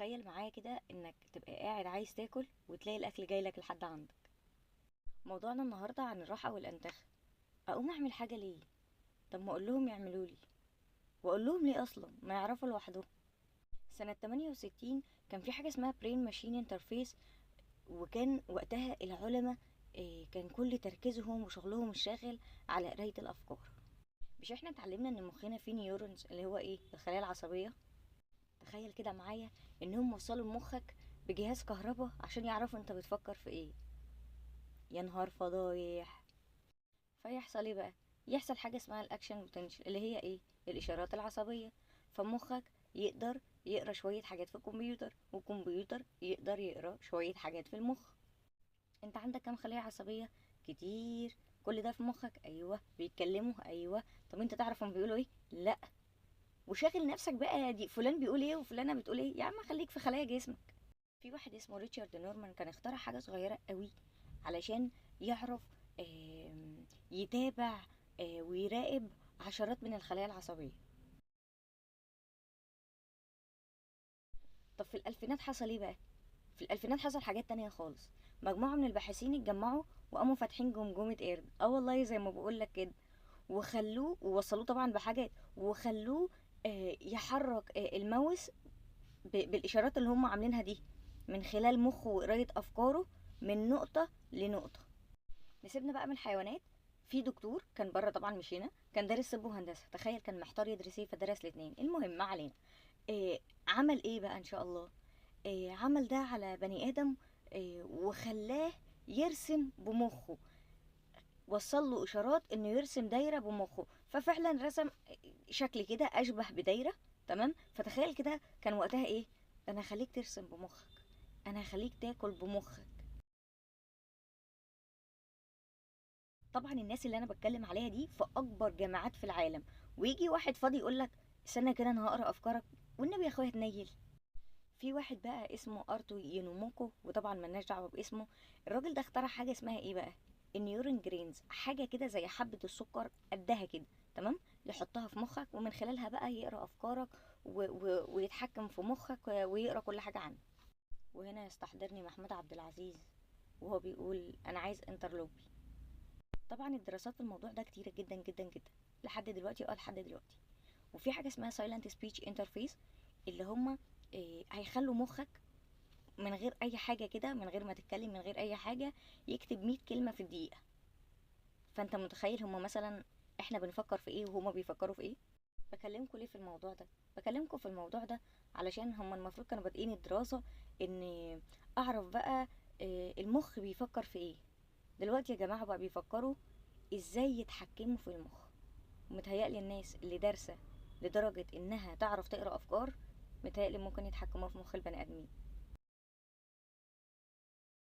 تخيل معايا كده انك تبقى قاعد عايز تاكل وتلاقي الاكل جايلك لحد عندك. موضوعنا النهارده عن الراحه والانتخاب. اقوم اعمل حاجه ليه؟ طب ما اقول لهم يعملوا لي، واقول لهم ليه اصلا ما يعرفوا لوحدهم. سنه 68 كان في حاجه اسمها برين ماشين انترفيس، وكان وقتها العلماء كان كل تركيزهم وشغلهم الشاغل على قرايه الافكار. مش احنا اتعلمنا ان مخنا فيه نيورونز اللي هو ايه الخلايا العصبيه؟ تخيل كده معايا انهم وصلوا لمخك بجهاز كهرباء عشان يعرفوا انت بتفكر في ايه. يا نهار فضايح. فيحصل ايه بقى؟ يحصل حاجه اسمها الاكشن بوتنشال اللي هي ايه؟ الاشارات العصبيه. فمخك يقدر يقرا شويه حاجات في الكمبيوتر، والكمبيوتر يقدر يقرا شويه حاجات في المخ. انت عندك كام خليه عصبيه؟ كتير. كل ده في مخك، ايوه. بيتكلموا، ايوه. طب انت تعرف هم بيقولوا ايه؟ لا. وشاغل نفسك بقى دي فلان بيقول ايه وفلانه بتقول ايه، يا عم خليك في خلايا جسمك. في واحد اسمه ريتشارد نورمان كان اخترع حاجة صغيرة قوي علشان يعرف يتابع ويراقب عشرات من الخلايا العصبية. طب في الألفينات حصل ايه بقى؟ في الألفينات حصل حاجات تانية خالص. مجموعة من الباحثين اتجمعوا وقاموا فاتحين جمجمة قرد، والله زي ما بقولك كده. وخلوه ووصلوه طبعا بحاجات، وخلوه يحرك الماوس بالإشارات اللي هم عاملينها دي، من خلال مخه وقراية أفكاره من نقطة لنقطة. نسيبنا بقى من الحيوانات. في دكتور كان بره طبعا مش هنا، كان دارس طب وهندسه، تخيل كان محتار يدرس ايه فدرس الاثنين. المهم ما علينا. إيه عمل ايه بقى ان شاء الله؟ إيه عمل ده على بني ادم، إيه وخلاه يرسم بمخه. وصل له اشارات انه يرسم دايره بمخه، ففعلا رسم شكل كده اشبه بدايره. تمام. فتخيل كده كان وقتها ايه؟ انا هخليك ترسم بمخك، انا هخليك تاكل بمخك. طبعا الناس اللي انا بتكلم عليها دي في اكبر جامعات في العالم، ويجي واحد فاضي يقول لك استنى كده انا هقرا افكارك، والنبي يا اخويا تنيل. في واحد بقى اسمه ارتو يونوموكو، وطبعا ملناش دعوه باسمه. الراجل ده اخترع حاجه اسمها ايه بقى؟ النيورين جرينز، حاجه كده زي حبه السكر قدها كده. تمام. يحطها في مخك ومن خلالها بقى يقرا افكارك ويتحكم في مخك ويقرا كل حاجه عنك. وهنا يستحضرني محمود عبد العزيز وهو بيقول انا عايز انترلوبي. طبعا الدراسات في الموضوع ده كتيرة جدا جدا جدا لحد دلوقتي، لحد دلوقتي. وفي حاجة اسمها silent speech interface، اللي هما هيخلوا مخك من غير اي حاجة كده، من غير ما تتكلم، من غير اي حاجة، يكتب 100 كلمة في الدقيقة. فانت متخيل هما مثلا احنا بنفكر في ايه وهما بيفكروا في ايه؟ بكلمكم ليه في الموضوع ده؟ بكلمكم في الموضوع ده علشان هما المفروض كانوا بادئين الدراسة ان اعرف بقى المخ بيفكر في ايه. دلوقتي يا جماعة بقى بيفكروا ازاي يتحكموا في المخ. ومتهيألي الناس اللي دارسة لدرجة انها تعرف تقرأ افكار، متهيألي ممكن يتحكموا في مخ البني ادمين.